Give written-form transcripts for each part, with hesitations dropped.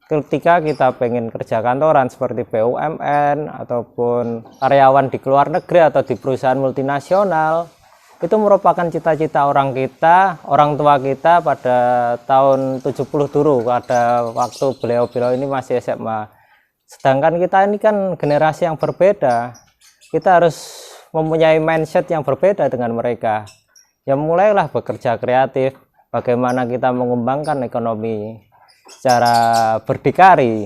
ketika kita pengen kerja kantoran seperti BUMN ataupun karyawan di luar negeri atau di perusahaan multinasional, itu merupakan cita-cita orang tua kita pada tahun 70 dulu, pada waktu beliau-beliau ini masih SMA. Sedangkan kita ini kan generasi yang berbeda, kita harus mempunyai mindset yang berbeda dengan mereka. Ya mulailah bekerja kreatif, bagaimana kita mengembangkan ekonomi secara berdikari.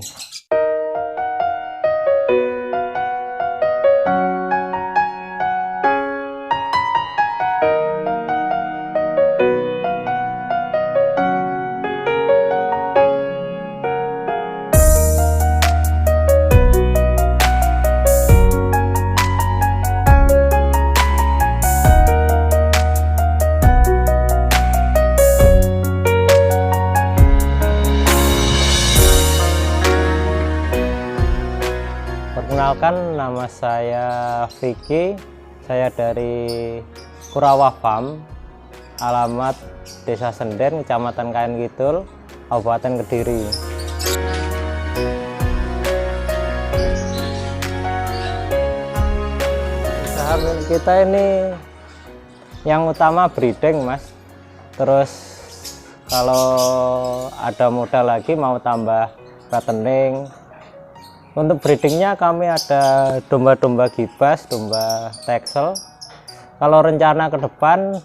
Perkenalkan, nama saya Vicky, saya dari Kurawa Farm, alamat Desa Senden, Kecamatan Kayan Kidul, Kabupaten Kediri. Usaha milik kita ini yang utama breeding, Mas. Terus kalau ada modal lagi mau tambah fattening. Untuk breedingnya kami ada domba-domba gibas, domba Texel. Kalau rencana ke depan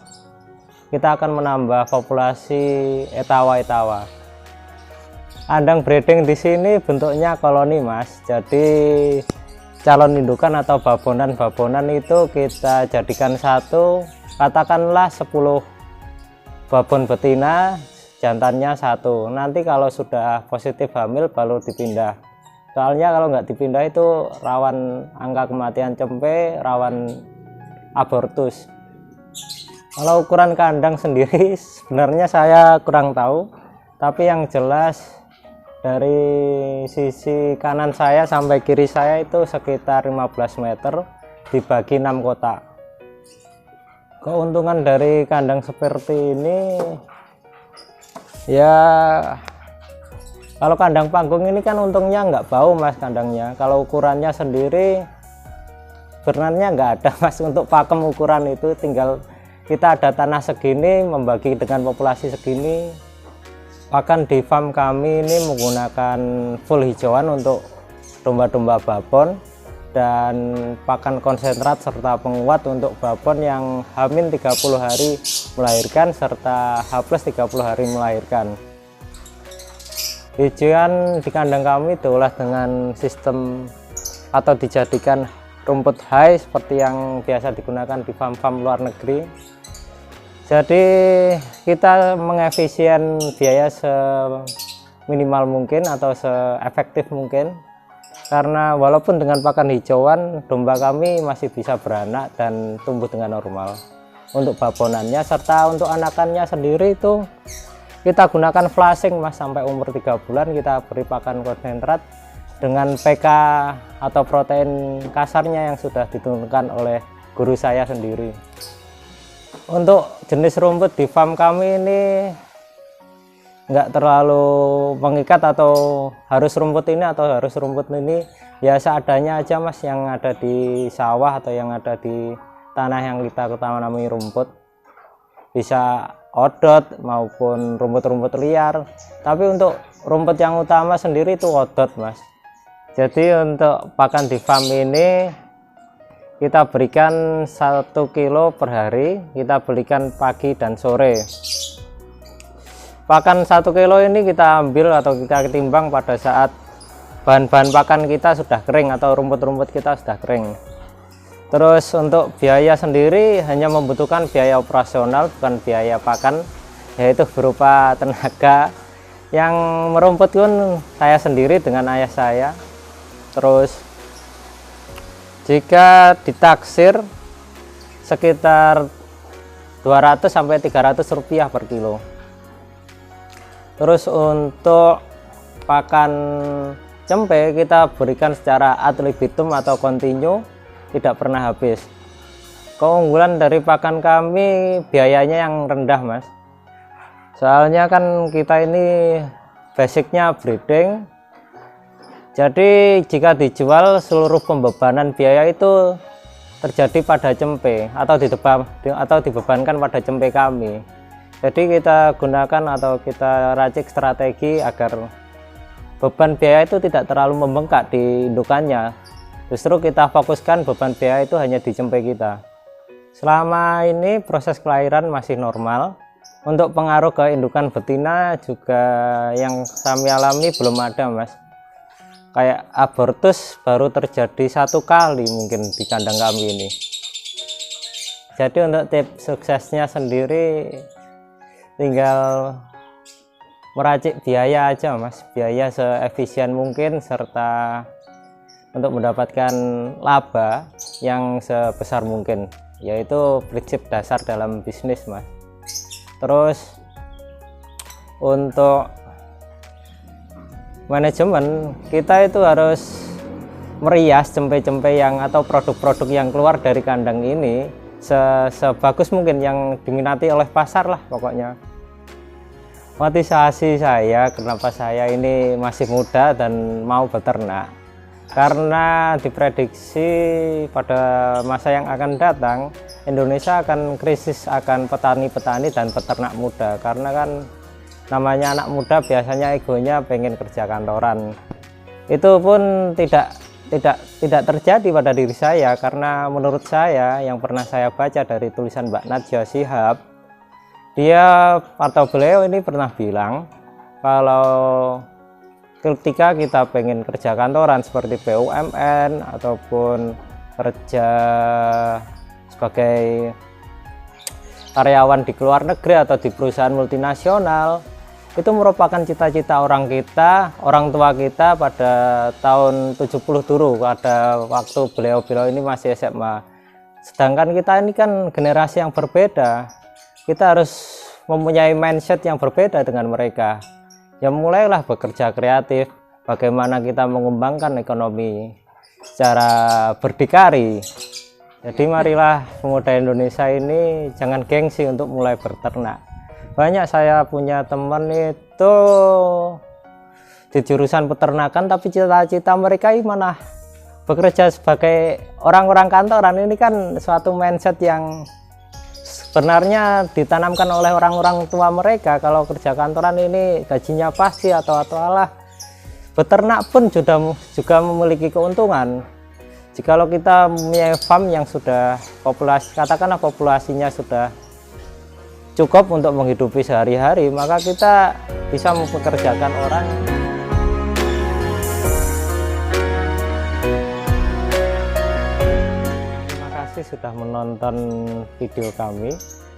kita akan menambah populasi etawa-etawa. Kandang breeding di sini bentuknya koloni, Mas. Jadi calon indukan atau babonan-babonan itu kita jadikan satu, katakanlah 10 babon betina, jantannya satu. Nanti kalau sudah positif hamil baru dipindah. Soalnya kalau nggak dipindah itu rawan angka kematian cempe, rawan abortus. Kalau ukuran kandang sendiri sebenarnya saya kurang tahu, tapi yang jelas dari sisi kanan saya sampai kiri saya itu sekitar 15 meter dibagi 6 kotak. Keuntungan dari kandang seperti ini ya, kalau kandang panggung ini kan untungnya nggak bau, Mas, kandangnya. Kalau ukurannya sendiri sebenarnya nggak ada, Mas, untuk pakem ukuran itu. Tinggal kita ada tanah segini membagi dengan populasi segini. Pakan di farm kami ini menggunakan full hijauan untuk domba-domba babon dan pakan konsentrat serta penguat untuk babon yang hamil 30 hari melahirkan serta H+30 hari melahirkan. Hijauan di kandang kami diolah dengan sistem atau dijadikan rumput hai seperti yang biasa digunakan di farm-farm luar negeri. Jadi kita mengefisien biaya seminimal mungkin atau seefektif mungkin, karena walaupun dengan pakan hijauan domba kami masih bisa beranak dan tumbuh dengan normal. Untuk babonannya serta untuk anakannya sendiri itu kita gunakan flashing, Mas, sampai umur 3 bulan kita beri pakan konsentrat dengan PK atau protein kasarnya yang sudah ditentukan oleh guru saya sendiri. Untuk jenis rumput di farm kami ini nggak terlalu mengikat atau harus rumput ini atau harus rumput ini, ya seadanya aja, Mas, yang ada di sawah atau yang ada di tanah yang kita namai rumput. Bisa odot maupun rumput-rumput liar, tapi untuk rumput yang utama sendiri itu odot, Mas. Jadi untuk pakan di farm ini kita berikan 1 kilo per hari, kita belikan pagi dan sore. Pakan 1 kilo ini kita ambil atau kita timbang pada saat bahan-bahan pakan kita sudah kering atau rumput-rumput kita sudah kering. Terus untuk biaya sendiri hanya membutuhkan biaya operasional, bukan biaya pakan, yaitu berupa tenaga. Yang merumput pun saya sendiri dengan ayah saya. Terus jika ditaksir sekitar 200 sampai 300 rupiah per kilo. Terus untuk pakan cempe kita berikan secara ad libitum atau kontinu, tidak pernah habis. Keunggulan dari pakan kami biayanya yang rendah, Mas. Soalnya kan kita ini basicnya breeding, Jadi jika dijual, seluruh pembebanan biaya itu terjadi pada cempe atau dibebankan pada cempe kami. Jadi kita gunakan atau kita racik strategi agar beban biaya itu tidak terlalu membengkak di indukannya. Justru kita fokuskan beban biaya itu hanya di cempe kita. Selama ini proses kelahiran masih normal. Untuk pengaruh ke indukan betina juga yang kami alami belum ada, Mas. Kayak abortus baru terjadi 1 kali mungkin di kandang kami ini. Jadi untuk tips suksesnya sendiri tinggal meracik biaya aja, Mas. Biaya seefisien mungkin serta untuk mendapatkan laba yang sebesar mungkin, yaitu prinsip dasar dalam bisnis, Mas. Terus untuk manajemen, kita itu harus merias cempe-cempe yang atau produk-produk yang keluar dari kandang ini sebagus mungkin yang diminati oleh pasar lah pokoknya. Motivasi saya kenapa saya ini masih muda dan mau beternak, karena diprediksi pada masa yang akan datang Indonesia akan krisis akan petani-petani dan peternak muda, karena kan namanya anak muda biasanya egonya pengen kerja kantoran. Itu pun tidak terjadi pada diri saya, karena menurut saya yang pernah saya baca dari tulisan Mbak Nadja Shihab, dia atau beliau ini pernah bilang kalau ketika kita pengen kerja kantoran seperti BUMN ataupun kerja sebagai karyawan di luar negeri atau di perusahaan multinasional, itu merupakan cita-cita orang tua kita pada tahun 70 dulu, pada waktu beliau ini masih SMA. Sedangkan kita ini kan generasi yang berbeda, kita harus mempunyai mindset yang berbeda dengan mereka. Ya mulailah bekerja kreatif, bagaimana kita mengembangkan ekonomi secara berdikari. Jadi marilah pemuda Indonesia ini jangan gengsi untuk mulai berternak. Banyak saya punya teman itu di jurusan peternakan, tapi cita-cita mereka malah bekerja sebagai orang-orang kantoran. Ini kan suatu mindset yang sebenarnya ditanamkan oleh orang-orang tua mereka. Kalau kerja kantoran ini gajinya pasti atau alah. Beternak pun juga memiliki keuntungan. Jikalau kita mempunyai farm yang sudah katakanlah populasinya sudah cukup untuk menghidupi sehari-hari, maka kita bisa mempekerjakan orang. Terima kasih sudah menonton video kami.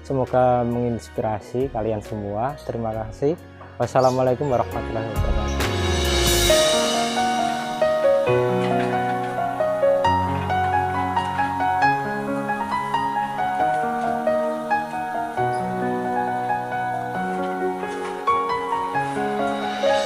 Semoga menginspirasi kalian semua. Terima kasih. Wassalamualaikum warahmatullahi wabarakatuh.